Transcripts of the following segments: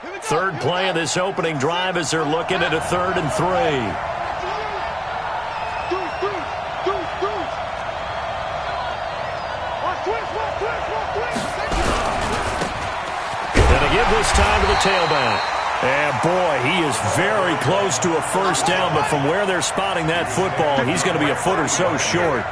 Third play of this opening drive as they're looking at a 3rd and 3. And they give this time to the tailback. And, boy, he is very close to a first down, but from where they're spotting that football, he's going to be a foot or so short.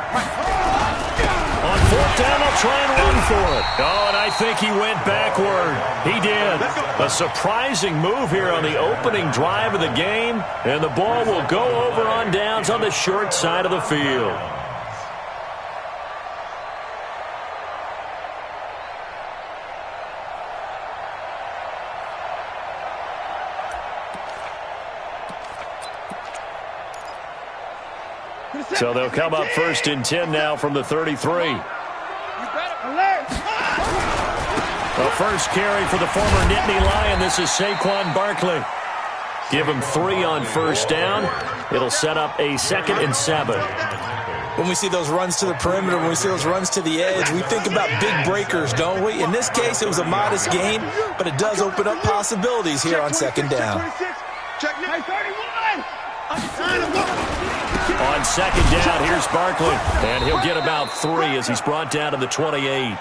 On 4th down, they'll try and run for it. Oh, and I think he went backward. He did. A surprising move here on the opening drive of the game, and the ball will go over on downs on the short side of the field. So they'll come up 1st and 10 now from the 33. The first carry for the former Nittany Lion. This is Saquon Barkley. Give him 3 on 1st down. It'll set up a 2nd and 7. When we see those runs to the perimeter, when we see those runs to the edge, we think about big breakers, don't we? In this case, it was a modest gain, but it does open up possibilities here on 2nd down. On 2nd down, here's Barkley, and he'll get about 3 as he's brought down to the 28.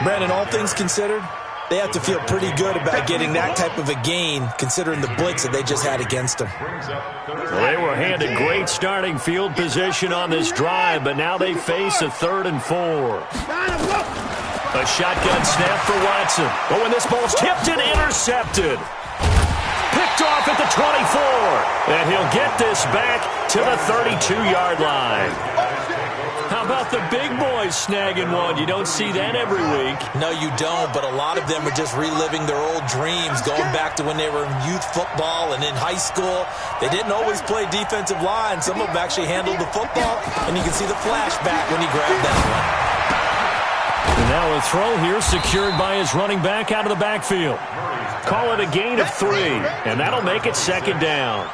Brandon, all things considered, they have to feel pretty good about getting that type of a gain, considering the blitz that they just had against them. Well, they were handed great starting field position on this drive, but now they face a 3rd and 4. A shotgun snap for Watson. Oh, and this ball's tipped and intercepted. Picked off at the 24, and he'll get this back to the 32-yard line. How about the big boys snagging one? You don't see that every week. No, you don't, but a lot of them are just reliving their old dreams, going back to when they were in youth football and in high school. They didn't always play defensive line. Some of them actually handled the football, and you can see the flashback when he grabbed that one. And now a throw here secured by his running back out of the backfield. Call it a gain of 3, and that'll make it 2nd down.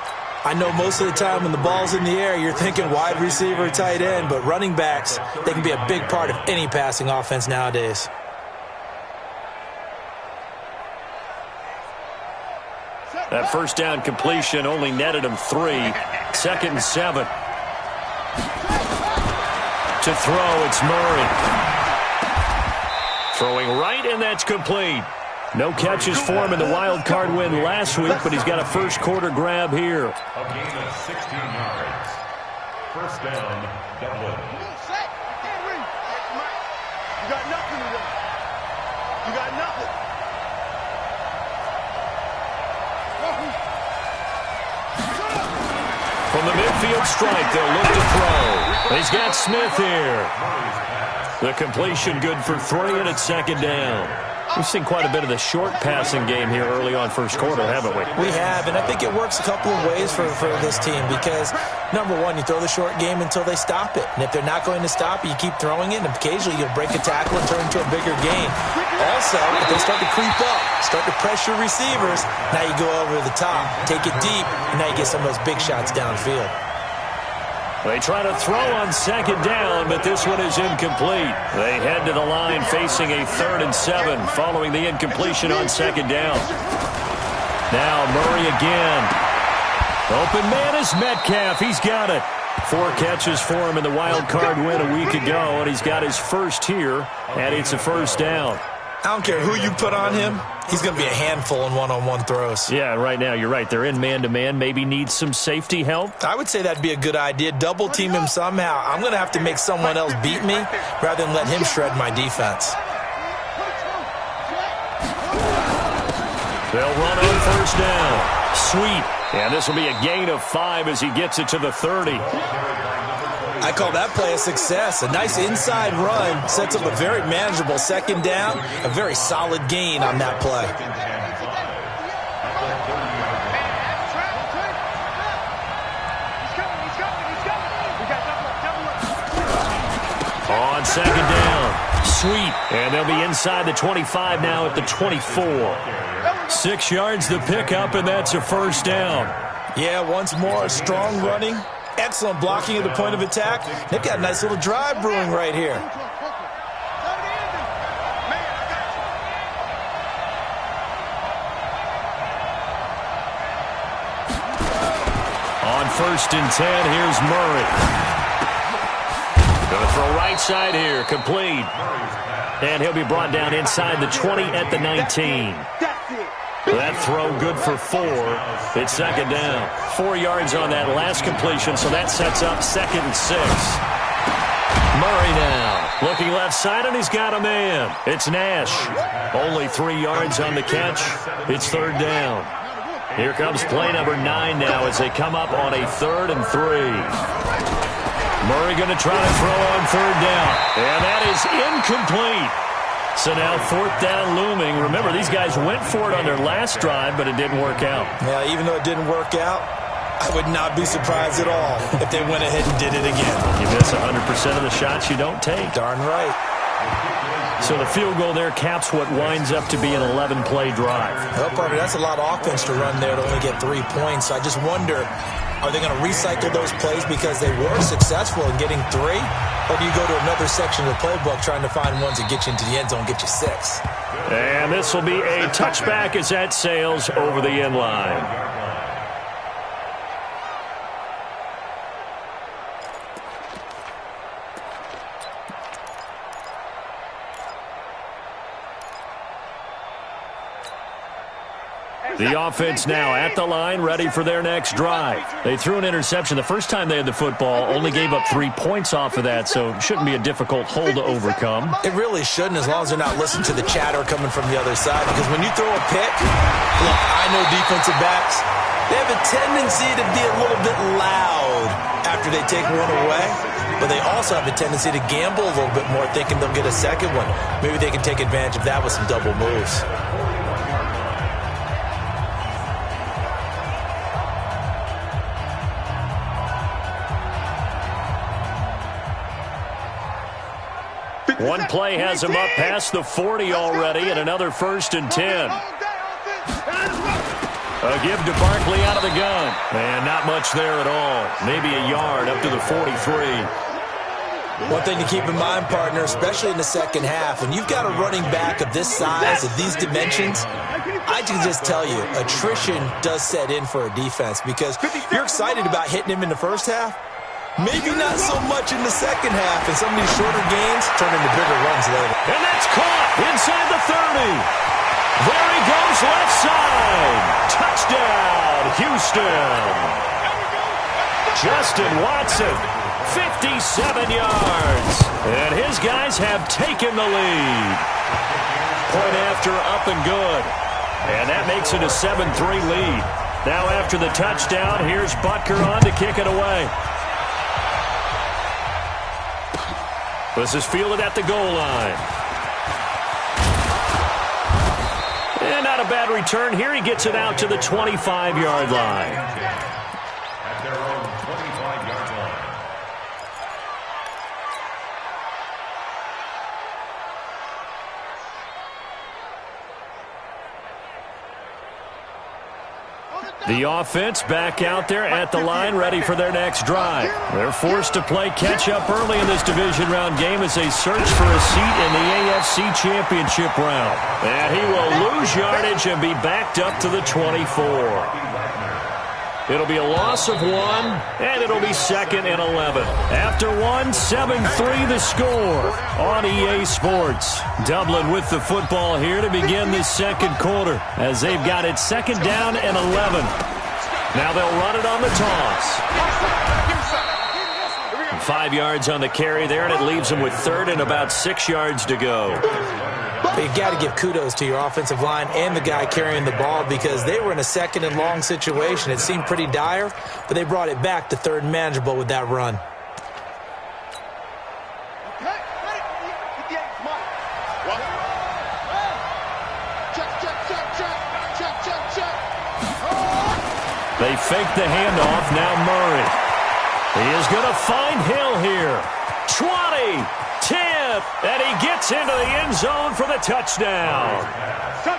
I know most of the time when the ball's in the air, you're thinking wide receiver, tight end, but running backs, they can be a big part of any passing offense nowadays. That first down completion only netted him 3. 2nd and 7. To throw, it's Murray. Throwing right, and that's complete. No catches for him in the wild card win last week, but he's got a first quarter grab here. A gain of 16 yards. First down, Dublin. You got nothing to do. You got nothing. From the midfield strike, they'll look to throw. He's got Smith here. The completion good for 3, and it's 2nd down. We've seen quite a bit of the short passing game here early on first quarter, haven't we? We have, and I think it works a couple of ways for this team because, number one, you throw the short game until they stop it. And if they're not going to stop it, you keep throwing it, and occasionally you'll break a tackle and turn into a bigger gain. Also, if they start to creep up, start to pressure receivers, now you go over the top, take it deep, and now you get some of those big shots downfield. They try to throw on 2nd down, but this one is incomplete. They head to the line facing a 3rd and 7 following the incompletion on 2nd down. Now Murray again. Open man is Metcalf. He's got it. 4 catches for him in the wild card win a week ago, and he's got his first here, and it's a first down. I don't care who you put on him. He's going to be a handful in one-on-one throws. Yeah, right now you're right. They're in man-to-man. Maybe needs some safety help. I would say that'd be a good idea. Double team him somehow. I'm going to have to make someone else beat me rather than let him shred my defense. They'll run on first down. Sweet. And this will be a gain of 5 as he gets it to the 30. I call that play a success. A nice inside run sets up a very manageable 2nd down. A very solid gain on that play. On 2nd down. Sweet. And they'll be inside the 25 now at the 24. 6 yards to pick up, and that's a first down. Yeah, once more, strong running. Excellent blocking at the point of attack. They've got a nice little drive brewing right here. 1st and 10. Here's Murray. Going to throw right side here. Complete. And he'll be brought down inside the 20 at the 19. That throw good for 4. It's 2nd down. 4 yards on that last completion, so that sets up 2nd and 6. Murray now. Looking left side, and he's got a man. It's Nash. Only 3 yards on the catch. It's 3rd down. Here comes play number 9 now as they come up on a 3rd and 3. Murray going to try to throw on 3rd down. And that is incomplete. So now 4th down looming. Remember, these guys went for it on their last drive, but it didn't work out. Yeah, even though it didn't work out, I would not be surprised at all if they went ahead and did it again. You miss 100% of the shots you don't take. Darn right. So the field goal there caps what winds up to be an 11-play drive. Well, partner, that's a lot of offense to run there to only get 3 points. I just wonder, are they going to recycle those plays because they were successful in getting 3? Or do you go to another section of the playbook trying to find ones that get you into the end zone, get you 6? And this will be a touchback as that sails over the end line. The offense now at the line, ready for their next drive. They threw an interception the first time they had the football, only gave up 3 points off of that, so it shouldn't be a difficult hole to overcome. It really shouldn't, as long as they're not listening to the chatter coming from the other side, because when you throw a pick, look, I know defensive backs, they have a tendency to be a little bit loud after they take one away, but they also have a tendency to gamble a little bit more, thinking they'll get a second one. Maybe they can take advantage of that with some double moves. One play has him up past the 40 already, and another 1st and 10. A give to Barkley out of the gun. And not much there at all. Maybe a yard up to the 43. One thing to keep in mind, partner, especially in the second half, when you've got a running back of this size, of these dimensions, I can just tell you, attrition does set in for a defense because you're excited about hitting him in the first half. Maybe not so much in the second half, and some of these shorter gains turn into bigger runs later. And that's caught inside the 30. There he goes left side. Touchdown, Houston. Justin Watson, 57 yards. And his guys have taken the lead. Point after up and good. And that makes it a 7-3 lead. Now after the touchdown, here's Butker on to kick it away. This is fielded at the goal line. And not a bad return here. He gets it out to the 25-yard line. At their own 25-yard line. The offense back out there at the line, ready for their next drive. They're forced to play catch-up early in this division round game as they search for a seat in the AFC Championship round. And he will lose yardage and be backed up to the 24. It'll be a loss of 1, and it'll be 2nd and 11. After 1, 7-3 the score on EA Sports. Dublin with the football here to begin the second quarter as they've got it 2nd down and 11. Now they'll run it on the toss. 5 yards on the carry there, and it leaves them with 3rd and about 6 yards to go. But you got to give kudos to your offensive line and the guy carrying the ball because they were in a 2nd and long situation. It seemed pretty dire, but they brought it back to 3rd and manageable with that run. They fake the handoff. Now Murray. He is going to find Hill here. 20, 10, and he gets into the end zone for the touchdown.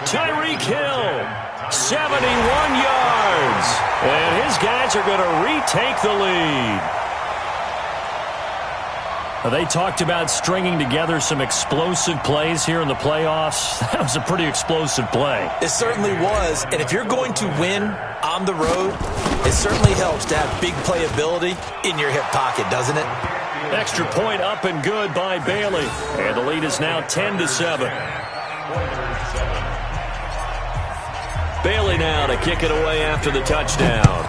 Tyreek Hill, 71 yards. And his guys are going to retake the lead. They talked about stringing together some explosive plays here in the playoffs. That was a pretty explosive play. It certainly was. And if you're going to win on the road, it certainly helps to have big playability in your hip pocket, doesn't it? Extra point up and good by Bailey. And the lead is now 10-7. Bailey now to kick it away after the touchdown.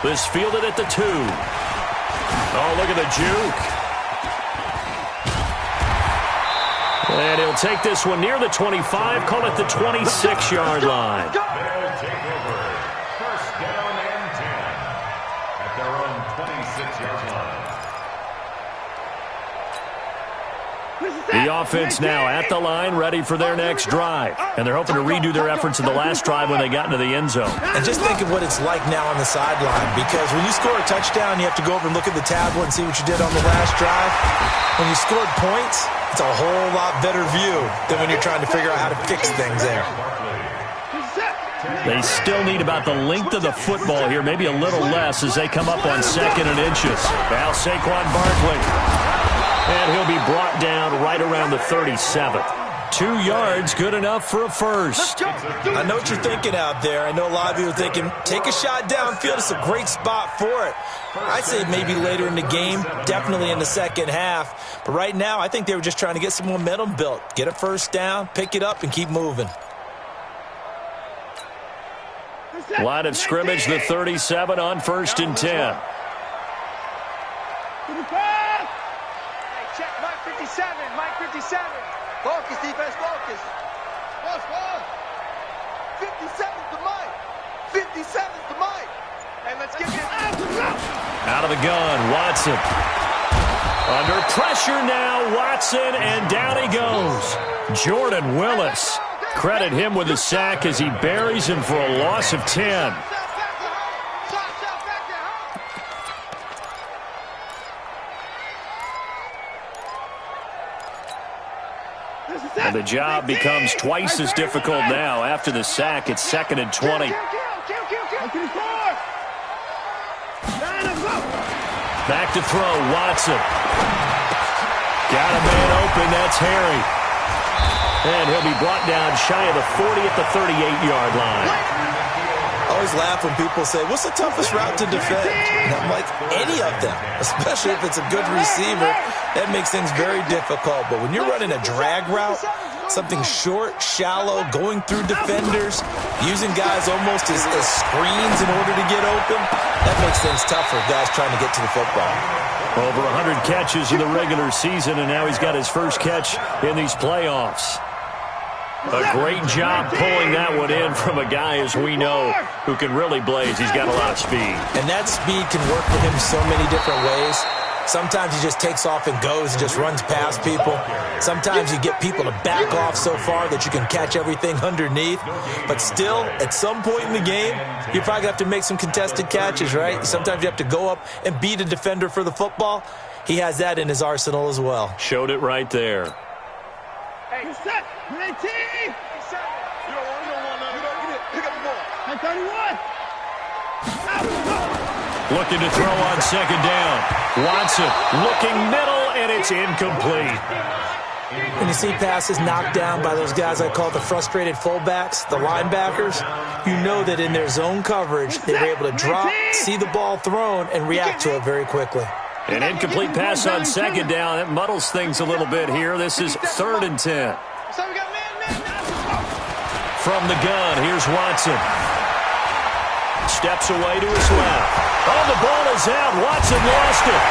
This fielded at the 2. Oh, look at the juke. And he'll take this one near the 25, call it the 26-yard line. They'll take over. First down and 10 at their own 26-yard line. The offense now at the line, ready for their next drive. And they're hoping to redo their efforts in the last drive when they got into the end zone. And just think of what it's like now on the sideline, because when you score a touchdown, you have to go over and look at the tablet and see what you did on the last drive. When you scored points, it's a whole lot better view than when you're trying to figure out how to fix things there. They still need about the length of the football here, maybe a little less as they come up on 2nd and inches. Now Saquon Barkley. And he'll be brought down right around the 37. 2 yards, good enough for a first. I know what you're thinking out there. I know a lot of you are thinking, take a shot downfield. It's a great spot for it. I'd say maybe later in the game, definitely in the second half. But right now, I think they were just trying to get some momentum built. Get a first down, pick it up, and keep moving. Line of scrimmage, the 37 on 1st and 10. Mike 57. Focus, defense, focus. Focus. 57's to Mike. 57's to Mike. And let's get it. Out of the gun, Watson. Under pressure now, Watson, and down he goes. Jordan Willis. Credit him with a sack as he buries him for a loss of 10. And the job becomes twice as difficult now. After the sack, it's 2nd and 20. Back to throw, Watson. Got a man open, that's Harry. And he'll be brought down shy of the 40 at the 38-yard line. I always laugh when people say, what's the toughest route to defend? And I'm like, any of them, especially if it's a good receiver. That makes things very difficult. But when you're running a drag route, something short, shallow, going through defenders, using guys almost as screens in order to get open, that makes things tough for guys trying to get to the football. Over 100 catches in the regular season, and now he's got his first catch in these playoffs. A great job pulling that one in from a guy, as we know, who can really blaze. He's got a lot of speed. And that speed can work for him so many different ways. Sometimes he just takes off and goes and just runs past people. Sometimes you get people to back off so far that you can catch everything underneath. But still, at some point in the game, you probably have to make some contested catches, right? Sometimes you have to go up and beat a defender for the football. He has that in his arsenal as well. Showed it right there. Hey, set. 19. You don't want none. Pick up the ball. 31. Looking to throw on 2nd down. Watson looking middle, and it's incomplete. When you see passes knocked down by those guys I call the frustrated fullbacks, the linebackers, you know that in their zone coverage, they were able to drop, see the ball thrown, and react to it very quickly. An incomplete pass on 2nd down. It muddles things a little bit here. This is 3rd and 10. From the gun, here's Watson. Steps away to his left. Oh, the ball is out. Watson lost it.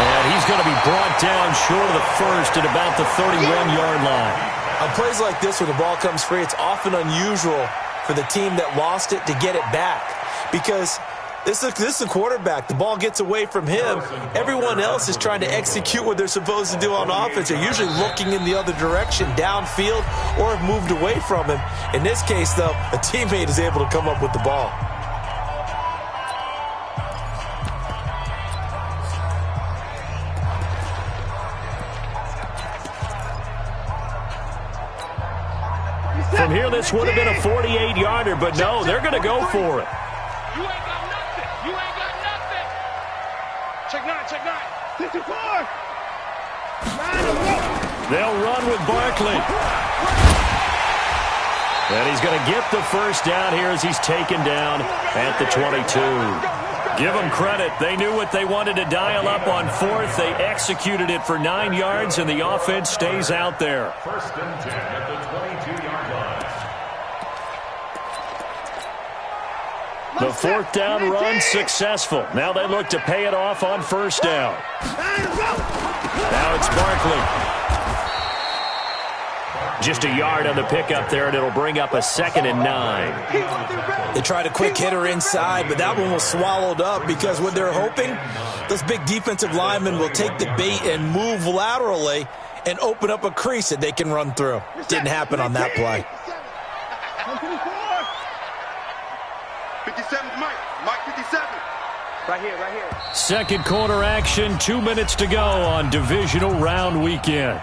And he's going to be brought down short of the first at about the 31-yard line. On plays like this, when the ball comes free, it's often unusual for the team that lost it to get it back. Because this is a quarterback. The ball gets away from him. Everyone else is trying to execute what they're supposed to do on offense. They're usually looking in the other direction, downfield, or have moved away from him. In this case, though, a teammate is able to come up with the ball. From here, this would have been a 48-yarder, but no, they're going to go for it. You ain't got nothing. You ain't got nothing. They'll run with Barkley. And he's going to get the first down here as he's taken down at the 22. Give them credit. They knew what they wanted to dial up on fourth. They executed it for 9 yards, and the offense stays out there. First and 10 at the 22-yard line. The fourth down run successful. Now they look to pay it off on first down. Now it's Barkley. Just a yard on the pickup there, and it'll bring up a 2nd and 9. They tried a quick hitter inside, but that one was swallowed up because what they're hoping, those big defensive linemen will take the bait and move laterally and open up a crease that they can run through. Didn't happen on that play. 57, Mike 57. Right here. Second quarter action, 2 minutes to go on divisional round weekend.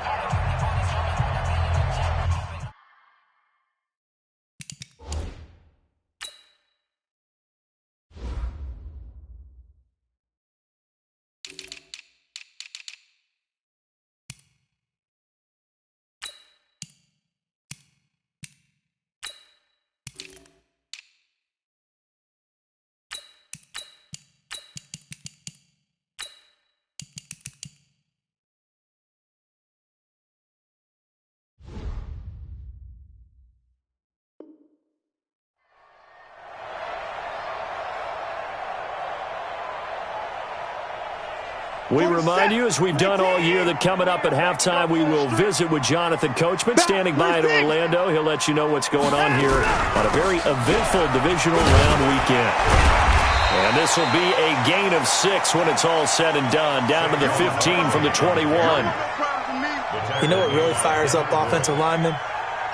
We remind you, as we've done all year, that coming up at halftime, we will visit with Jonathan Coachman, standing by in Orlando. He'll let you know what's going on here on a very eventful divisional round weekend. And this will be a gain of 6 when it's all said and done, down to the 15 from the 21. You know what really fires up offensive linemen?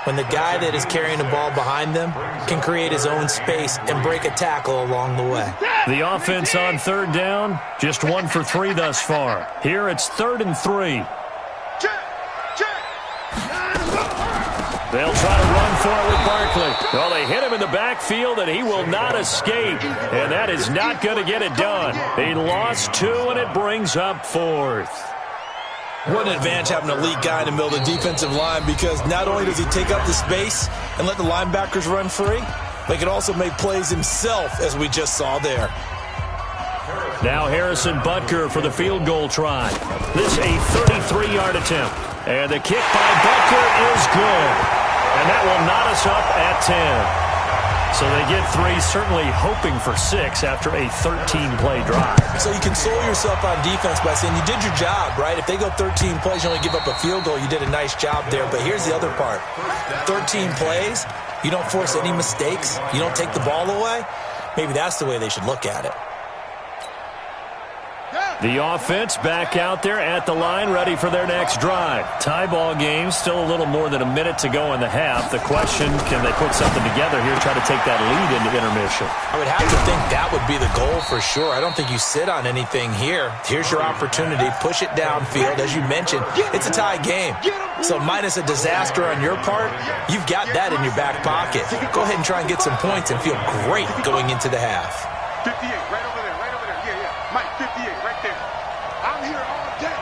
When the guy that is carrying the ball behind them can create his own space and break a tackle along the way. The offense on third down, just 1 for 3 thus far. Here it's 3rd and 3. They'll try to run for it with Barkley. Well, they hit him in the backfield, and he will not escape. And that is not going to get it done. He lost 2, and it brings up 4th. What an advantage having an elite guy in the middle of the defensive line, because not only does he take up the space and let the linebackers run free, but he can also make plays himself, as we just saw there. Now Harrison Butker for the field goal try. This a 33-yard attempt. And the kick by Butker is good. And that will knot us up at 10. So they get 3, certainly hoping for 6 after a 13-play drive. So you console yourself on defense by saying you did your job, right? If they go 13 plays, you only give up a field goal, you did a nice job there. But here's the other part. 13 plays, you don't force any mistakes, you don't take the ball away. Maybe that's the way they should look at it. The offense back out there at the line, ready for their next drive. Tie ball game, still a little more than a minute to go in the half. The question, can they put something together here, try to take that lead into intermission? I would have to think that would be the goal for sure. I don't think you sit on anything here. Here's your opportunity. Push it downfield. As you mentioned, it's a tie game. So minus a disaster on your part, you've got that in your back pocket. Go ahead and try and get some points and feel great going into the half. 58, right over there. Yeah. Mike, 58, right there. I'm here all day.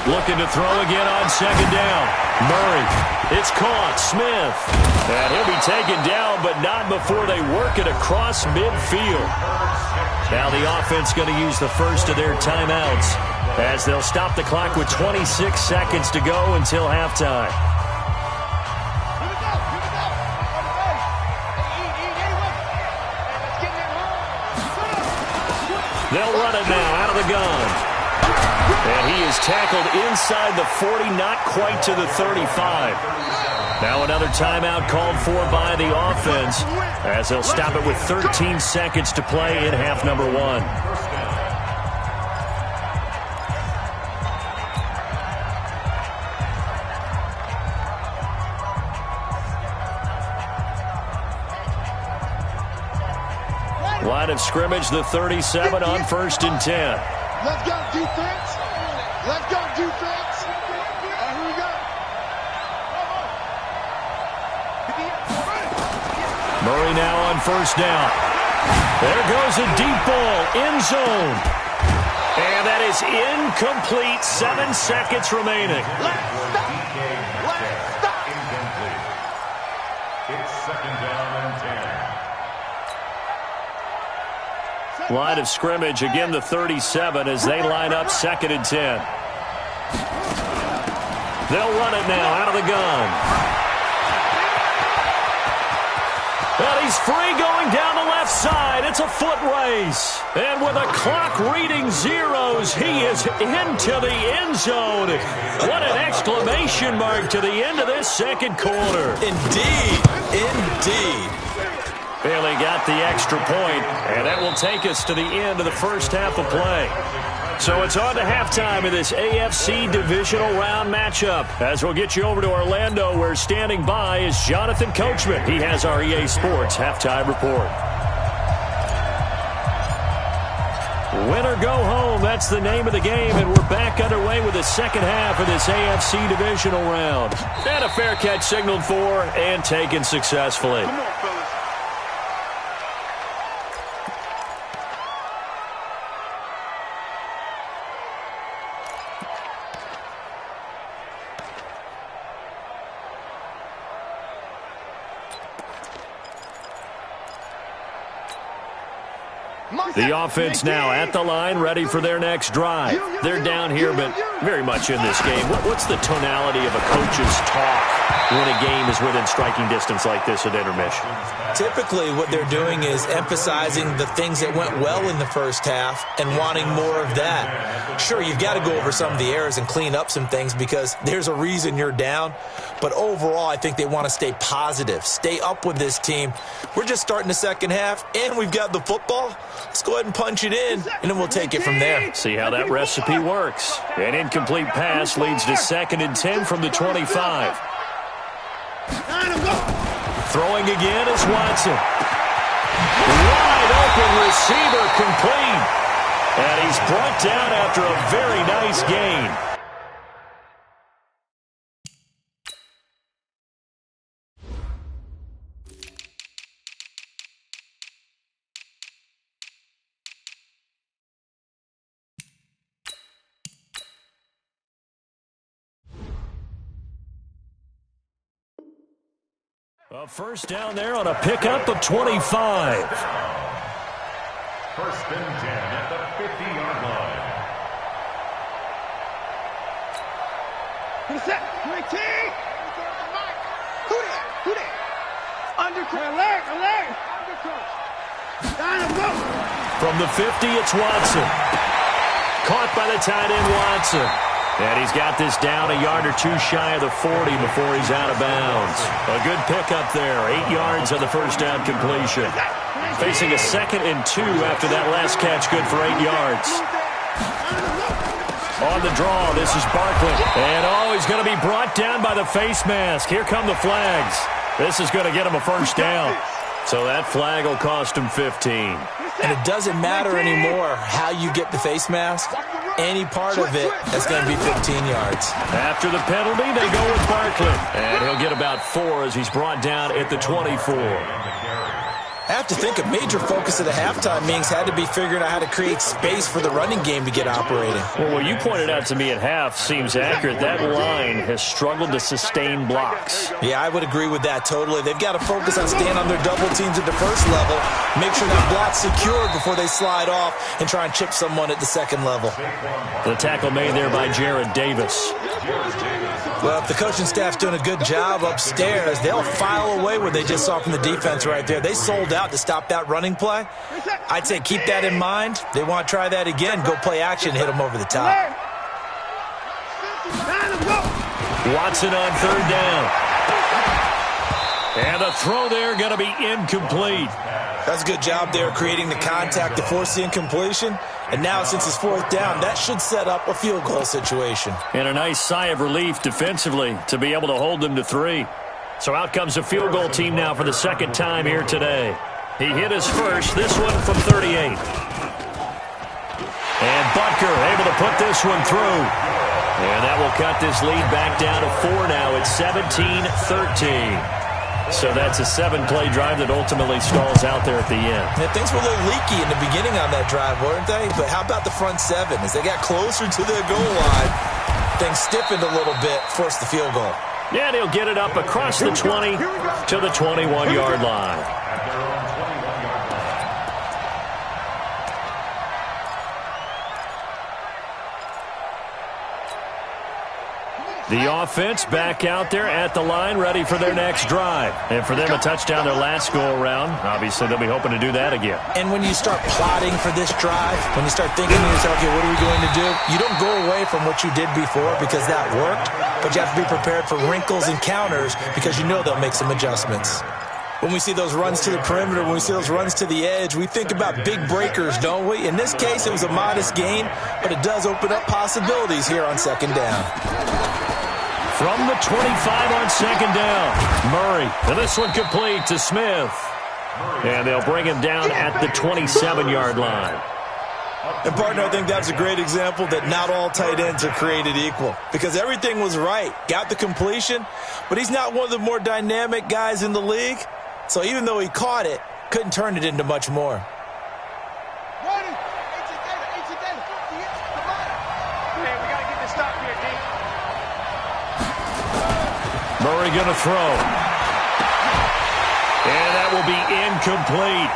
Looking to throw again on second down. Murray. It's caught. Smith. And he'll be taken down, but not before they work it across midfield. Now the offense going to use the first of their timeouts as they'll stop the clock with 26 seconds to go until halftime. They'll run it now out of the gun. And he is tackled inside the 40, not quite to the 35. Now another timeout called for by the offense as they'll stop it with 13 seconds to play in half number 1. Line of scrimmage, the 37 on 1st and 10. Let's go, defense. Let's go, defense. Here we go. Murray now on first down. There goes a deep ball, end zone. And And that is incomplete. 7 seconds remaining. Let's stop. Incomplete. It's second down and 10. Line of scrimmage, again the 37 as they line up second and 10. They'll run it now out of the gun. And he's free going down the left side. It's a foot race. And with a clock reading zeros, he is into the end zone. What an exclamation mark to the end of this second quarter. Indeed. Indeed. Bailey got the extra point, and that will take us to the end of the first half of play. So it's on to halftime in this AFC divisional round matchup. As we'll get you over to Orlando, where standing by is Jonathan Coachman. He has our EA Sports halftime report. Win or go home, that's the name of the game, and we're back underway with the second half of this AFC divisional round. And a fair catch signaled for and taken successfully. Come on, fellas. The offense now at the line, ready for their next drive. They're down here, but very much in this game. What's the tonality of a coach's talk when a game is within striking distance like this at intermission? Typically, what they're doing is emphasizing the things that went well in the first half and wanting more of that. Sure, you've got to go over some of the errors and clean up some things because there's a reason you're down. But overall, I think they want to stay positive, stay up with this team. We're just starting the second half, and we've got the football. Let's go ahead and punch it in, and then we'll take it from there. See how that recipe works. An incomplete pass leads to second and 10 from the 25. Throwing again is Watson. Wide open receiver complete. And he's brought down after a very nice gain. A first down there on a pickup of 25. First and 10 at the 50-yard line. Who's that? Great team. Who that? Alert. Dynamo. From the 50, it's Watson. Caught by the tight end, Watson. And he's got this down a yard or two shy of the 40 before he's out of bounds. A good pickup there. 8 yards on the first down completion. Facing a second and 2 after that last catch, good for 8 yards. On the draw, this is Barkley. And, he's going to be brought down by the face mask. Here come the flags. This is going to get him a first down. So that flag will cost him 15. And it doesn't matter anymore how you get the face mask. Any part of it, that's going to be 15 yards. After the penalty, they go with Barkley. And he'll get about 4 as he's brought down at the 24. I have to think a major focus of the halftime meetings had to be figuring out how to create space for the running game to get operating. Well, what you pointed out to me at half seems accurate. That line has struggled to sustain blocks. Yeah, I would agree with that totally. They've got to focus on staying on their double teams at the first level, make sure that block's secured before they slide off and try and chip someone at the second level. The tackle made there by Jared Davis. Well, if the coaching staff's doing a good job upstairs, they'll file away what they just saw from the defense right there. They sold out to stop that running play. I'd say keep that in mind. They want to try that again, go play action, hit them over the top. Watson on third down. And the throw there going to be incomplete. That's a good job there creating the contact to force the incompletion. And now, since it's fourth down, that should set up a field goal situation. And a nice sigh of relief defensively to be able to hold them to 3. So out comes a field goal team now for the second time here today. He hit his first, this one from 38. And Butker able to put this one through. And that will cut this lead back down to 4 now. It's 17-13. So that's a 7-play drive that ultimately stalls out there at the end. Yeah, things were a little leaky in the beginning on that drive, weren't they? But how about the front 7? As they got closer to the goal line, things stiffened a little bit, forced the field goal. Yeah, and he'll get it up across the 20 to the 21-yard line. The offense back out there at the line, ready for their next drive. And for them, a touchdown their last go-around. Obviously, they'll be hoping to do that again. And when you start plotting for this drive, when you start thinking to yourself, okay, what are we going to do? You don't go away from what you did before because that worked, but you have to be prepared for wrinkles and counters because you know they'll make some adjustments. When we see those runs to the perimeter, when we see those runs to the edge, we think about big breakers, don't we? In this case, it was a modest gain, but it does open up possibilities here on second down. From the 25 on second down, Murray. And this one complete to Smith. And they'll bring him down at the 27-yard line. And, partner, I think that's a great example that not all tight ends are created equal because everything was right. Got the completion, but he's not one of the more dynamic guys in the league. So even though he caught it, couldn't turn it into much more. Murray going to throw. And that will be incomplete.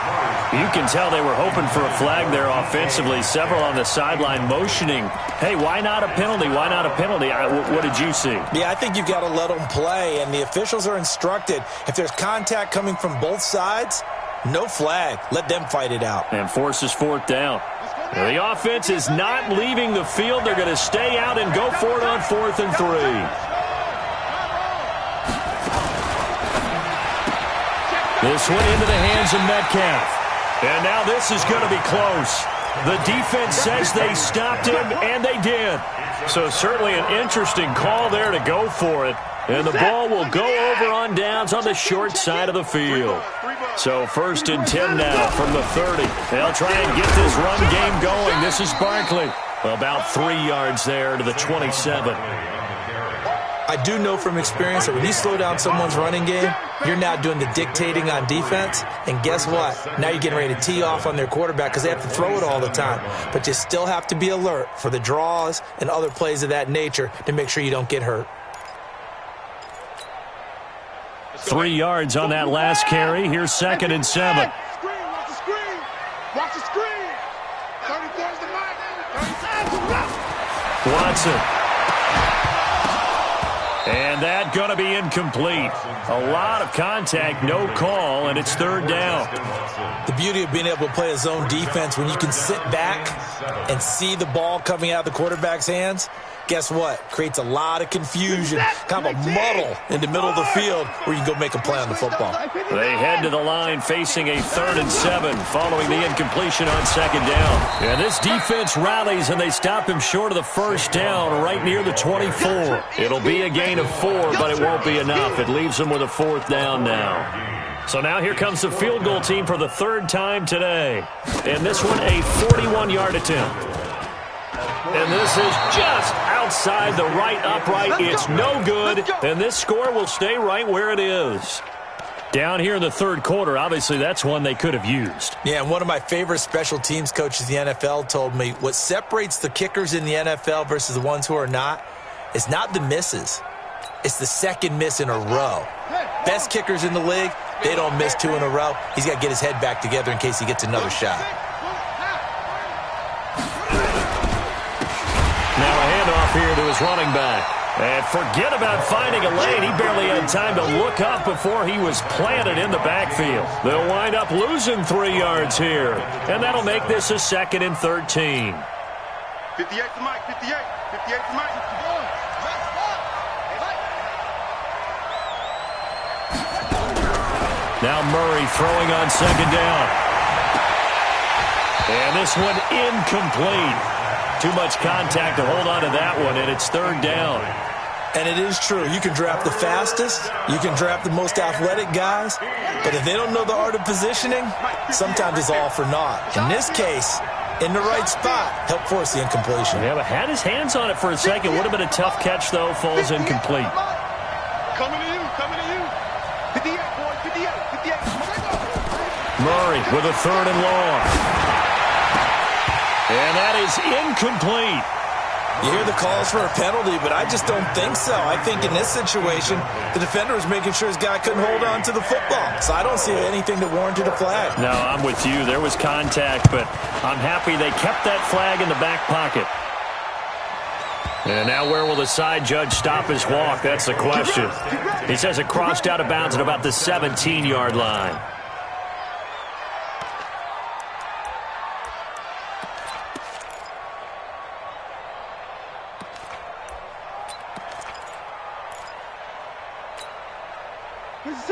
You can tell they were hoping for a flag there offensively. Several on the sideline motioning, hey, why not a penalty? Why not a penalty? What did you see? Yeah, I think you've got to let them play, and the officials are instructed. If there's contact coming from both sides, no flag. Let them fight it out. And forces fourth down. Now, the offense is not leaving the field. They're going to stay out and go for it on 4th and 3. This one into the hands of Metcalf. And now this is going to be close. The defense says they stopped him, and they did. So certainly an interesting call there to go for it. And the ball will go over on downs on the short side of the field. So 1st and 10 now from the 30. They'll try and get this run game going. This is Barkley. About 3 yards there to the 27. I do know from experience that when you slow down someone's running game, you're now doing the dictating on defense. And guess what? Now you're getting ready to tee off on their quarterback because they have to throw it all the time. But you still have to be alert for the draws and other plays of that nature to make sure you don't get hurt. 3 yards on that last carry. Here's 2nd and 7. Watch the screen. Watch the screen. 34's the mark. 35's the rough. Watson. And that going to be incomplete. A lot of contact, no call, and it's 3rd down. The beauty of being able to play a zone defense when you can sit back and see the ball coming out of the quarterback's hands, guess what? Creates a lot of confusion, kind of a muddle in the middle of the field where you can go make a play on the football. They head to the line facing a 3rd and 7 following the incompletion on 2nd down. And this defense rallies, and they stop him short of the 1st down right near the 24. It'll be a gain of 4, but it won't be enough. It leaves them with a 4th down now. So now here comes the field goal team for the 3rd time today. And this one a 41-yard attempt. And this is just outside the right upright. It's no good, and this score will stay right where it is. Down here in the 3rd quarter, obviously that's one they could have used. Yeah, and one of my favorite special teams coaches in the NFL told me what separates the kickers in the NFL versus the ones who are not is not the misses. It's the 2nd miss in a row. Best kickers in the league, they don't miss 2 in a row. He's got to get his head back together in case he gets another shot. Now a handoff here to his running back. And forget about finding a lane. He barely had time to look up before he was planted in the backfield. They'll wind up losing 3 yards here. And that'll make this a 2nd and 13. 58 to Mike, 58. 58 to Mike. Now Murray throwing on 2nd down. And this one incomplete. Too much contact to hold on to that one, and it's 3rd down. And it is true. You can draft the fastest. You can draft the most athletic guys. But if they don't know the art of positioning, sometimes it's all for naught. In this case, in the right spot, helped force the incompletion. Yeah, but had his hands on it for a second. Would have been a tough catch, though. Falls incomplete. Coming to you, coming to you. Murray with a 3rd and long. And that is incomplete. You hear the calls for a penalty, but I just don't think so. I think in this situation, the defender was making sure his guy couldn't hold on to the football. So I don't see anything that warranted a flag. No, I'm with you. There was contact, but I'm happy they kept that flag in the back pocket. And now where will the side judge stop his walk? That's the question. He says it crossed out of bounds at about the 17-yard line.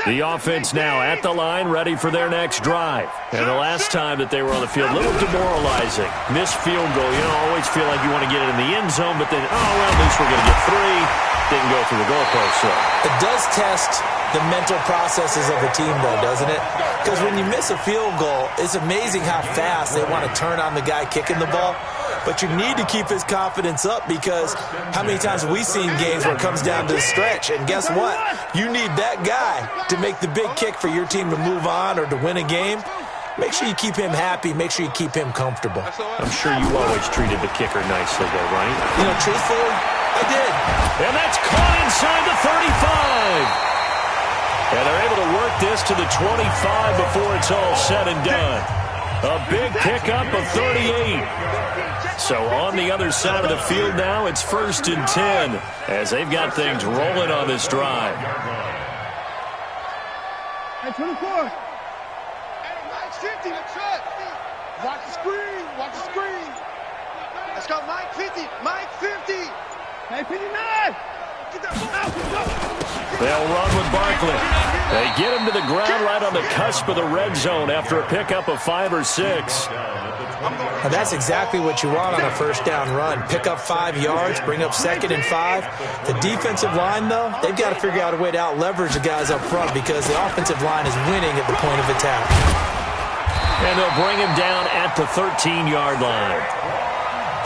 The offense now at the line, ready for their next drive. And the last time that they were on the field, a little demoralizing. Missed field goal. You know, always feel like you want to get it in the end zone, but then, oh, well, at least we're going to get 3. Didn't go through the goalpost, so. It does test the mental processes of a team, though, doesn't it? Because when you miss a field goal, it's amazing how fast they want to turn on the guy kicking the ball. But you need to keep his confidence up because how many times have we seen games where it comes down to the stretch? And guess what? You need that guy to make the big kick for your team to move on or to win a game. Make sure you keep him happy. Make sure you keep him comfortable. I'm sure you always treated the kicker nicely, though, right? You know, truthfully, I did. And that's caught inside the 35. And they're able to work this to the 25 before it's all said and done. A big pickup of 38. So on the other side of the field now, it's 1st and 10 as they've got things rolling on this drive. Hey, 24. Mike 50, let's shot. Watch the screen, watch the screen. Let's go, Mike 50, Mike 50. Hey, 59. Get that ball out, let's go. They'll run with Barkley. They get him to the ground right on the cusp of the red zone after a pickup of 5 or 6. And that's exactly what you want on a first down run. Pick up 5 yards, bring up 2nd and 5. The defensive line, though, they've got to figure out a way to out-leverage the guys up front because the offensive line is winning at the point of attack. And they'll bring him down at the 13-yard line.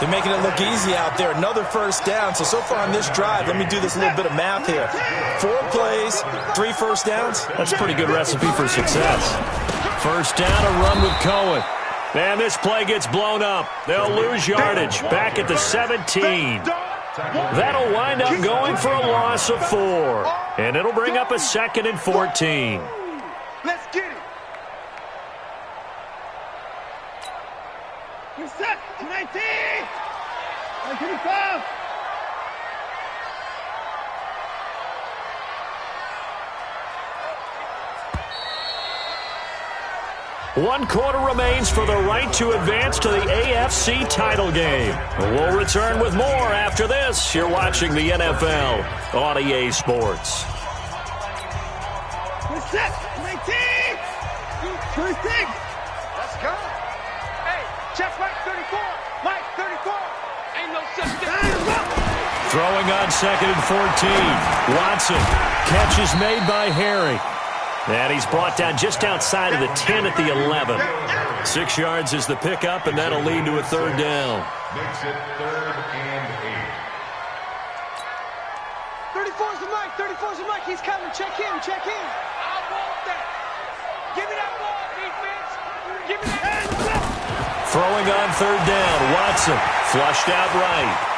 They're making it look easy out there. Another first down. So far on this drive, let me do this little bit of math here. 4 plays, 3 first downs. That's a pretty good recipe for success. First down, a run with Cohen. And this play gets blown up. They'll lose yardage back at the 17. That'll wind up going for a loss of 4. And it'll bring up a 2nd and 14. Let's get it. You're set. 19. 25. One quarter remains for the right to advance to the AFC title game. We'll return with more after this. You're watching the NFL on EA Sports. We're set. 19. 26. Let's go. Hey, check Mike 34. Mike 34. Ain't no such thing. Throwing on 2nd and 14. Watson. Catch is made by Harry. And he's brought down just outside of the 10 at the 11. 6 yards is the pickup, and that'll lead to a 3rd down. Makes it 3rd and 8. 34's the Mike. 34's the Mike. He's coming. Check in. Check in. I want that. Give me that ball, defense. Give me that. Throwing on 3rd down. Watson flushed out right.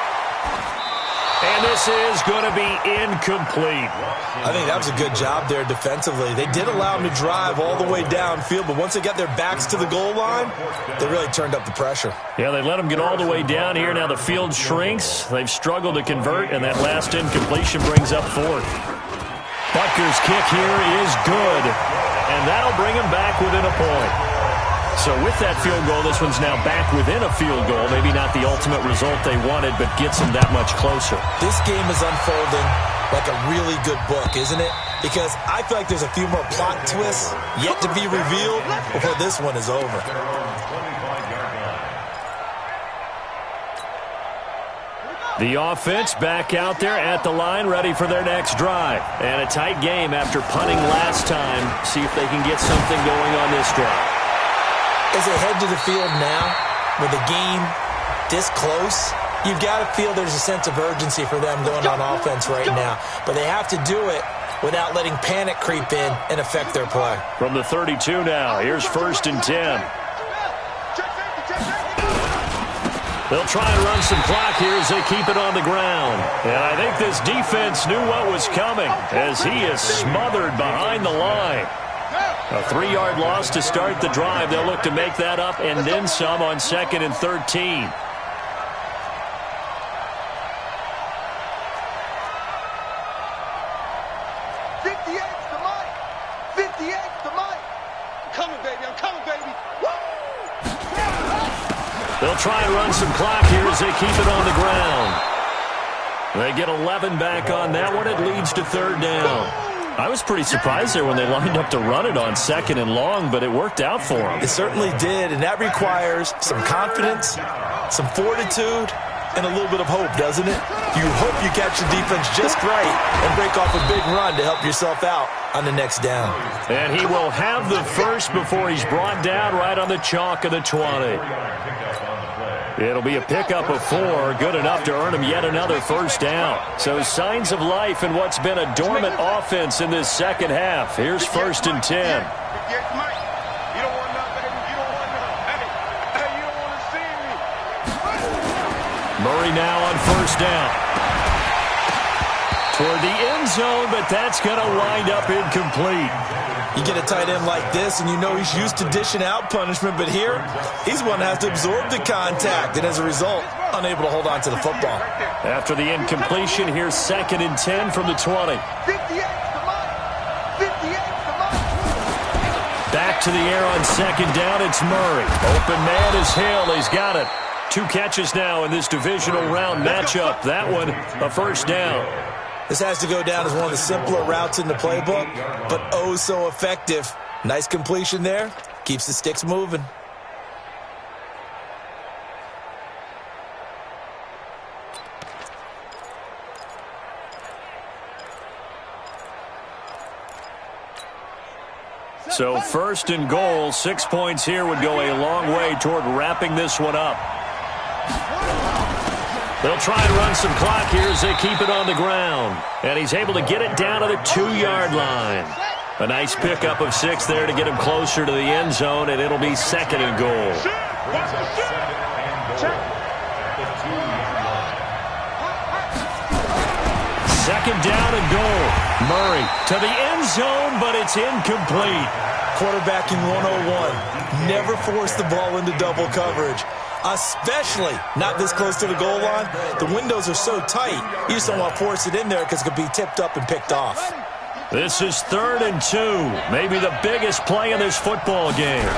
And this is going to be incomplete. I think that was a good job there defensively. They did allow them to drive all the way downfield, but once they got their backs to the goal line, they really turned up the pressure. Yeah, they let them get all the way down here. Now the field shrinks. They've struggled to convert, and that last incompletion brings up 4th. Butker's kick here is good, and that'll bring him back within a point. So with that field goal, this one's now back within a field goal. Maybe not the ultimate result they wanted, but gets them that much closer. This game is unfolding like a really good book, isn't it? Because I feel like there's a few more plot twists yet to be revealed before this one is over. The offense back out there at the line, ready for their next drive. And a tight game after punting last time. See if they can get something going on this drive. As they head to the field now, with the game this close, you've got to feel there's a sense of urgency for them going on offense right now. But they have to do it without letting panic creep in and affect their play. From the 32 now, here's 1st and 10. They'll try and run some clock here as they keep it on the ground. And I think this defense knew what was coming as he is smothered behind the line. A 3-yard loss to start the drive. They'll look to make that up and then some on 2nd and 13. They'll try and run some clock here as they keep it on the ground. They get 11 back on that one. It leads to 3rd down. I was pretty surprised there when they lined up to run it on 2nd and long, but it worked out for them. It certainly did, and that requires some confidence, some fortitude, and a little bit of hope, doesn't it? You hope you catch the defense just right and break off a big run to help yourself out on the next down. And he will have the first before he's brought down right on the chalk of the 20. It'll be a pickup of 4, good enough to earn him yet another 1st down. So signs of life in what's been a dormant offense in this second half. Here's 1st and 10. Murray now on 1st down. Toward the end zone, but that's going to wind up incomplete. You get a tight end like this, and you know he's used to dishing out punishment, but here, he's one that has to absorb the contact, and as a result, unable to hold on to the football. After the incompletion, here's 2nd and 10 from the 20. Back to the air on 2nd down, it's Murray. Open man is Hill, he's got it. 2 catches now in this divisional round matchup. That one, a 1st down. This has to go down as one of the simpler routes in the playbook, but oh so effective. Nice completion there. Keeps the sticks moving. So 1st and goal, 6 points here would go a long way toward wrapping this one up. They'll try and run some clock here as they keep it on the ground. And he's able to get it down to the 2-yard line. A nice pickup of 6 there to get him closer to the end zone, and it'll be 2nd and goal. Second down and goal. Murray to the end zone, but it's incomplete. Quarterbacking 101. Never force the ball into double coverage. Especially not this close to the goal line. The windows are so tight, you just don't want to force it in there because it could be tipped up and picked off. This is 3rd and 2, maybe the biggest play in this football game.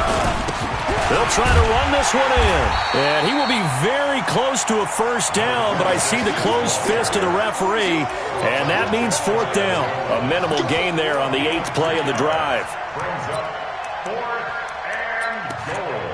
They'll try to run this one in, and he will be very close to a 1st down, but I see the closed fist of the referee, and that means 4th down. A minimal gain there on the 8th play of the drive. Brings up 4th and goal.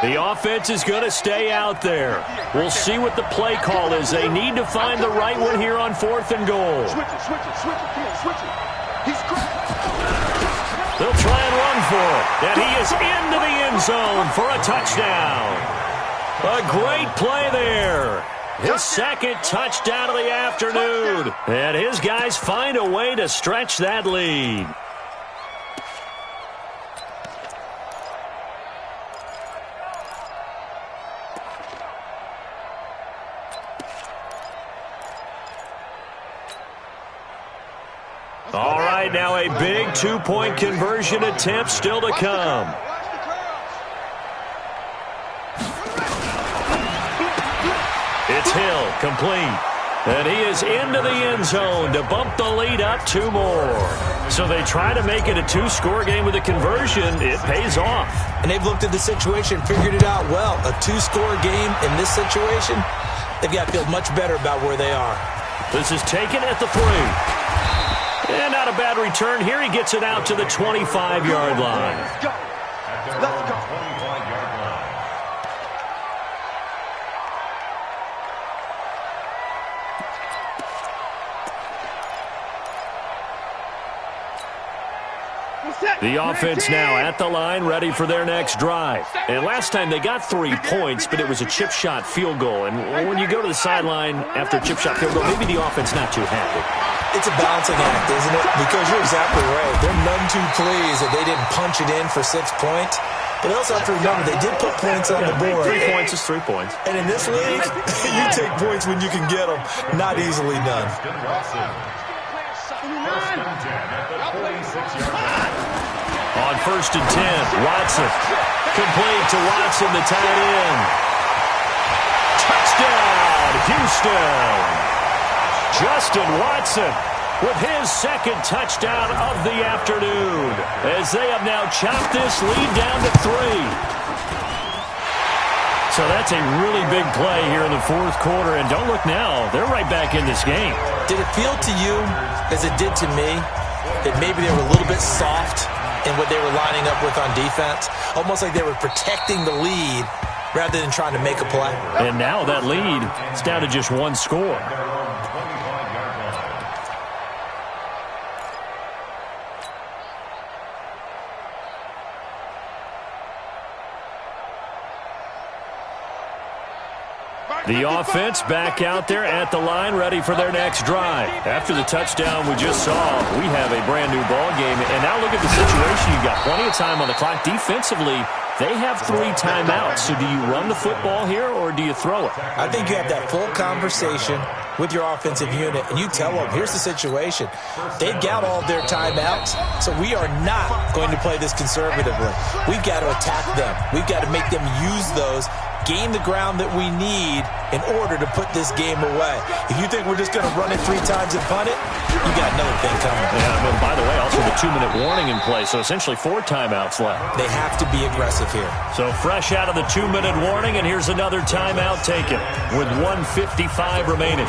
The offense is going to stay out there. We'll see what the play call is. They need to find the right one here on 4th and goal. They'll try and run for it. And he is into the end zone for a touchdown. A great play there. His 2nd touchdown of the afternoon. And his guys find a way to stretch that lead. All right, now a big 2-point conversion attempt still to come. It's Hill, complete. And he is into the end zone to bump the lead up 2 more. So they try to make it a 2-score game with a conversion. It pays off. And they've looked at the situation, figured it out well. A 2-score game in this situation, they've got to feel much better about where they are. This is taken at the 3. And not a bad return here. He gets it out to the 25-yard line. Let's go. At their own 25-yard line. The offense now at the line, ready for their next drive. And last time they got 3 points, but it was a chip shot field goal. And when you go to the sideline after a chip shot field goal, maybe the offense not too happy. It's a balancing act, isn't it? Because you're exactly right. They're none too pleased that they didn't punch it in for 6 points. But they also have to remember they did put points on the board. 3 points is 3 points. And in this league, you take points when you can get them. Not easily done. On 1st and 10, Watson. Complete to Watson, the tight end. Touchdown, Houston. Justin Watson with his second touchdown of the afternoon, as they have now chopped this lead down to 3. So that's a really big play here in the fourth quarter. And don't look now, they're right back in this game. Did it feel to you, as it did to me, that maybe they were a little bit soft in what they were lining up with on defense? Almost like they were protecting the lead rather than trying to make a play. And now that lead is down to just 1 score. The offense back out there at the line, ready for their next drive. After the touchdown we just saw, we have a brand-new ball game. And now look at the situation. You've got plenty of time on the clock. Defensively, they have 3 timeouts. So do you run the football here or do you throw it? I think you have that full conversation with your offensive unit, and you tell them, here's the situation. They've got all their timeouts, so we are not going to play this conservatively. We've got to attack them. We've got to make them use those, gain the ground that we need in order to put this game away. If you think we're just going to run it 3 times and punt it, you got another thing coming. Yeah, and by the way, also the 2-minute warning in play, so essentially 4 timeouts left. They have to be aggressive here. So fresh out of the 2-minute warning, and here's another timeout taken with 1:55 remaining.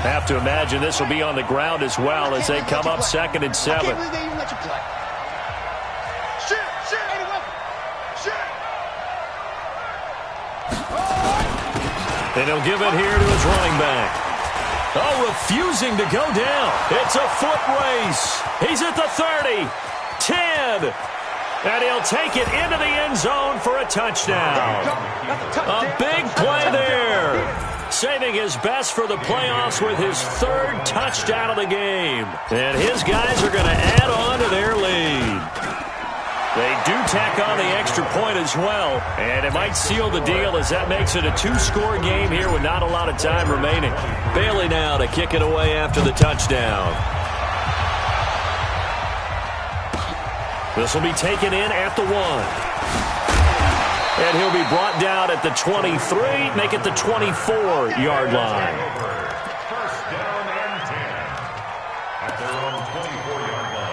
Have to imagine this will be on the ground as well as they come up 2nd and 7. I can't believe they even let you play. And he'll give it here to his running back. Oh, refusing to go down. It's a foot race. He's at the 30, 10, and he'll take it into the end zone for a touchdown. A big play there. Saving his best for the playoffs with his 3rd touchdown of the game. And his guys are going to add on to their lead. They do tack on the extra point as well, and it might seal the deal as that makes it a 2-score game here with not a lot of time remaining. Bailey now to kick it away after the touchdown. This will be taken in at the 1. And he'll be brought down at the 23, make it the 24-yard line. First down and 10 at their own 24-yard line.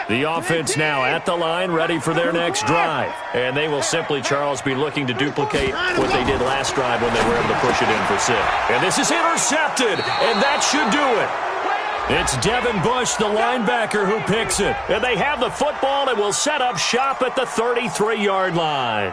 The offense now at the line, ready for their next drive. And they will simply, Charles, be looking to duplicate what they did last drive when they were able to push it in for 6. And this is intercepted, and that should do it. It's Devin Bush, the linebacker, who picks it. And they have the football and will set up shop at the 33-yard line.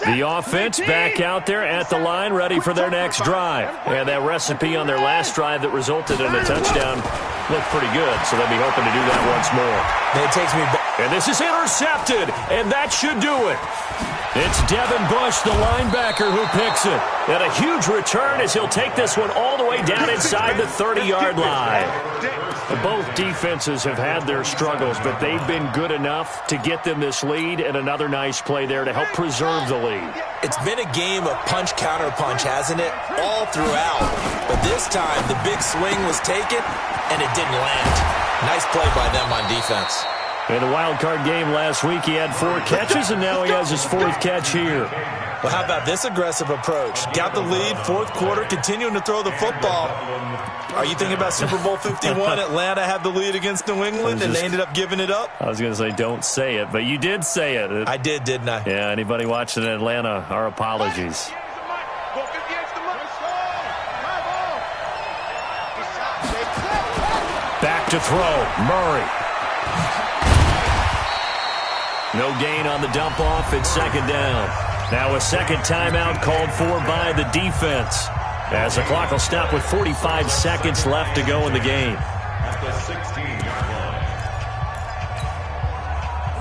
The offense back out there at the line, ready for their next drive. And that recipe on their last drive that resulted in a touchdown looked pretty good, so they'll be hoping to do that once more. It takes me back. And this is intercepted, and that should do it. It's Devin Bush, the linebacker, who picks it. And a huge return as he'll take this one all the way down inside the 30-yard line. Both defenses have had their struggles, but they've been good enough to get them this lead, and another nice play there to help preserve the lead. It's been a game of punch-counter-punch, hasn't it? All throughout. But this time, the big swing was taken, and it didn't land. Nice play by them on defense. In the wild card game last week, he had 4 catches, and now he has his 4th catch here. Well, how about this aggressive approach? Got the lead, 4th quarter, continuing to throw the football. Are you thinking about Super Bowl 51? Atlanta had the lead against New England, and they ended up giving it up? I was going to say, don't say it, but you did say it. I did, didn't I? Yeah, anybody watching in Atlanta, our apologies. To throw, Murray. No gain on the dump-off. It's second down. Now a second timeout called for by the defense, as the clock will stop with 45 seconds left to go in the game. At the 16-yard line.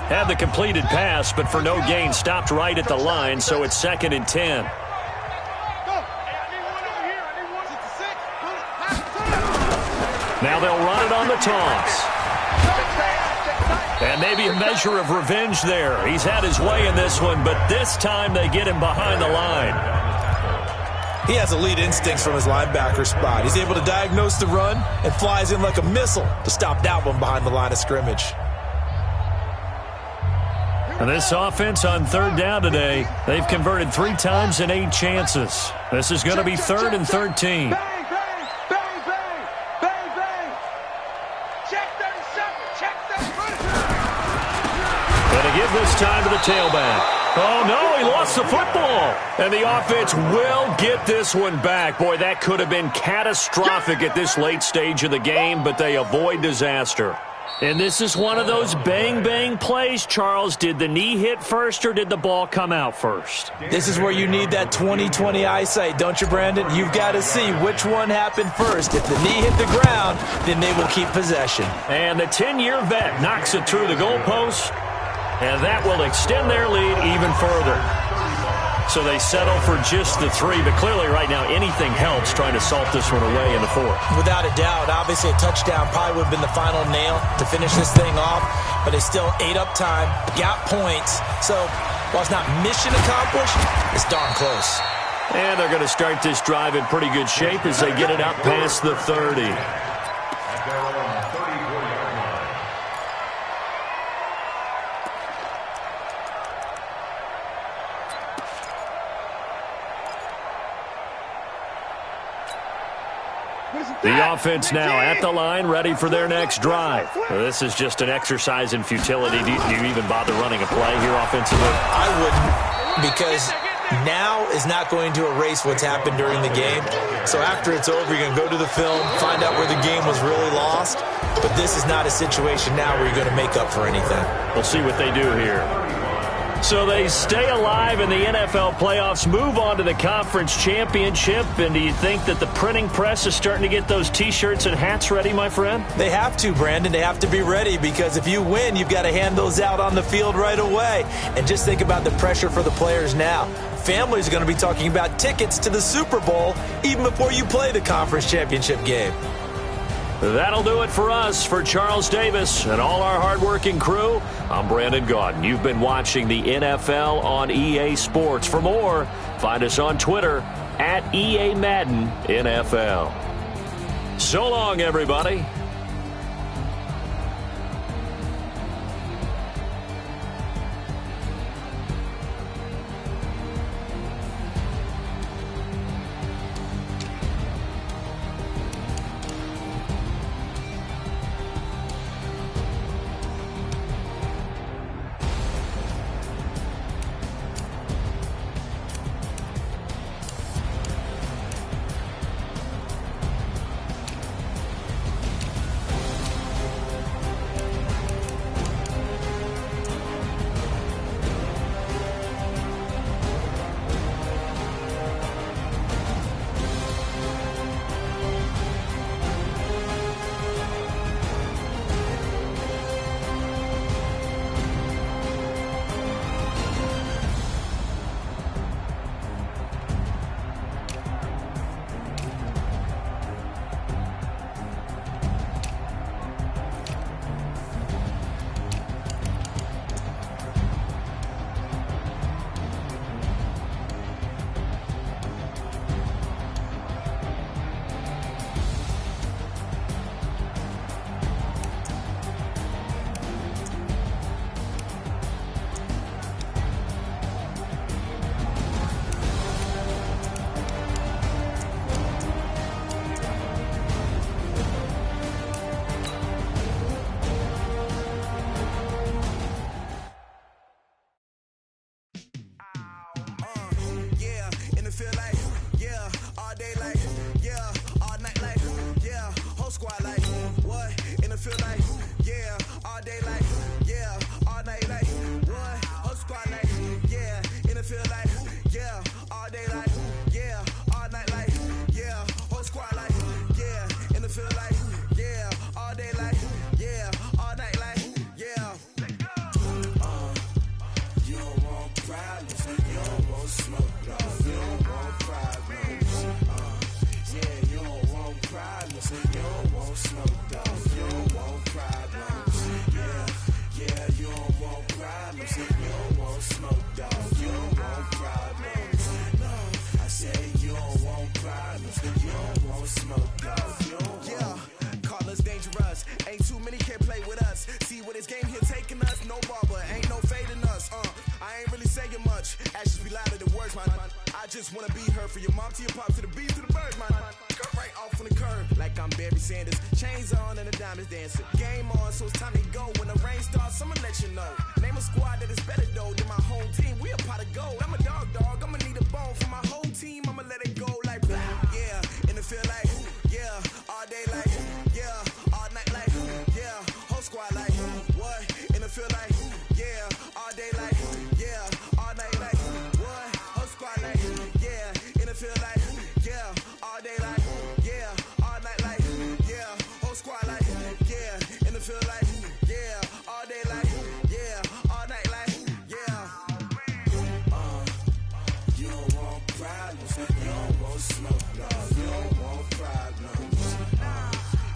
Had the completed pass, but for no gain, stopped right at the line, so it's second and 10. Now they'll run it on the toss. And maybe a measure of revenge there. He's had his way in this one, but this time they get him behind the line. He has elite instincts from his linebacker spot. He's able to diagnose the run and flies in like a missile to stop that one behind the line of scrimmage. And this offense on third down today, they've converted 3 times in 8 chances. This is going to be third and 13. Give this time to the tailback. Oh, no, he lost the football. And the offense will get this one back. Boy, that could have been catastrophic at this late stage of the game, but they avoid disaster. And this is one of those bang-bang plays, Charles. Did the knee hit first or did the ball come out first? This is where you need that 20/20 eyesight, don't you, Brandon? You've got to see which one happened first. If the knee hit the ground, then they will keep possession. And the 10-year vet knocks it through the goalpost. And that will extend their lead even further. So they settle for just the 3, but clearly right now anything helps trying to salt this one away in the 4th. Without a doubt, obviously a touchdown probably would have been the final nail to finish this thing off, but they still ate up time, got points. So while it's not mission accomplished, it's darn close. And they're going to start this drive in pretty good shape as they get it up past the 30. At their own 34-yard line. The offense now at the line, ready for their next drive. This is just an exercise in futility. Do you even bother running a play here offensively? I wouldn't, because now is not going to erase what's happened during the game. So after it's over, you're going to go to the film, find out where the game was really lost. But this is not a situation now where you're going to make up for anything. We'll see what they do here. So they stay alive in the NFL playoffs, move on to the conference championship. And do you think that the printing press is starting to get those T-shirts and hats ready, my friend? They have to, Brandon. They have to be ready, because if you win, you've got to hand those out on the field right away. And just think about the pressure for the players now. Families are going to be talking about tickets to the Super Bowl even before you play the conference championship game. That'll do it for us. For Charles Davis and all our hardworking crew, I'm Brandon Gaudin. You've been watching the NFL on EA Sports. For more, find us on Twitter at EA Madden NFL. So long, everybody. feel like, yeah, all day like, yeah, all night like, what? Whole squad like, yeah, in the feel like, yeah, all day like, yeah, all night like, yeah, whole squad like, yeah, in the feel like, yeah, all day like, yeah, all night like, yeah. You don't want problems, you don't want smoke, no, you don't want problems. Yeah, you don't want problems, you don't want smoke, dog, you don't want problems. Yeah, you don't want problems, you don't want smoke, dog, you don't want problems. No, I say you don't want problems, you don't want smoke, dog, you don't want. Yeah, call us dangerous, ain't too many can play with us. See where this game here taking us, no barber, ain't no fading us. I ain't really saying much, actions be louder than words, man. I just wanna be heard from your mom to your pop to the beat to the bird, man. Cut right off on the curb, like I'm Barry Sanders. Chains on and the diamonds dancing. Game on, so it's time to go. When the rain starts, I'ma let you know. Name a squad that is better though than my home team. We a pot of gold. I'm a dog, I'ma need a bone for my whole team. I'ma let it go like blah. Yeah, and it feel like, yeah, all day like, yeah, all night like, yeah, whole squad like, what? And it feel like, yeah, all day like, yeah, all night like, what? Whole squad like, yeah, and it feel like, yeah, all day like, yeah, all night like, yeah, whole squad like, yeah, and it feel like, yeah, all day like, yeah, all night like, yeah. You don't want problems, you don't want smoke, no, you don't want problems.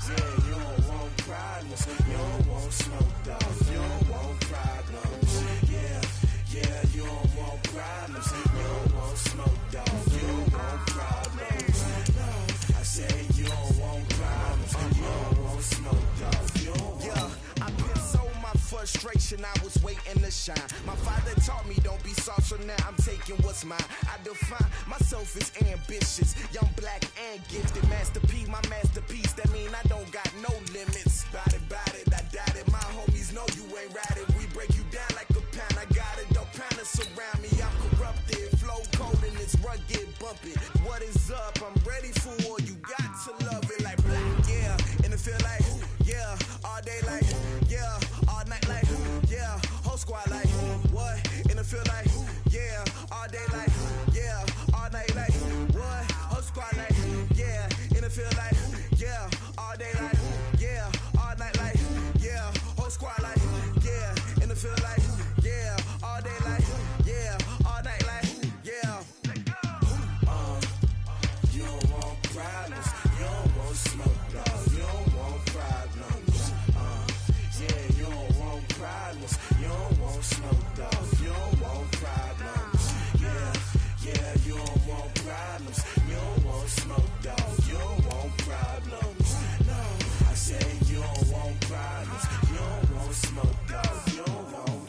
Yeah, you don't want problems, you don't want smoke, dog, you don't want problems. Yeah, you don't want problems, you don't want smoke, dog, you don't want problems. No, I say you don't want problems, you don't want smoke, dog, you don't want. Yeah, I've been so my frustration, I was waiting to shine. My father taught me don't be soft, so now I'm taking what's mine. I define myself as ambitious, young, black, and gifted. Master P, my masterpiece, that mean I don't got no limits. Bout it, I doubt it. My homies know you ain't ratted. We break you down like a pound. I got it, don't pound us around me. I'm corrupted, flow cold and it's rugged, bumpy. What is up? I'm ready for war. You got to love it like black, yeah. And it feel like, yeah, all day like, yeah, all night like, yeah, whole squad like, what? And it feel like, yeah, all day like, yeah, all night like, what? Whole squad like, yeah, and it feel like, yeah, all day like, yeah, all night like, yeah, whole squad like, yeah, and it feel like, yeah, all day like, yeah, all night like, yeah. You don't want problems, you don't want smoke, dog, you don't want problems. Yeah, you don't want problems, you don't want smoke, dog, you don't want problems. Yeah, you don't want problems, you don't want smoke, dog, you don't want problems. No, I say you don't want problems, you don't want smoke, dog, you don't want.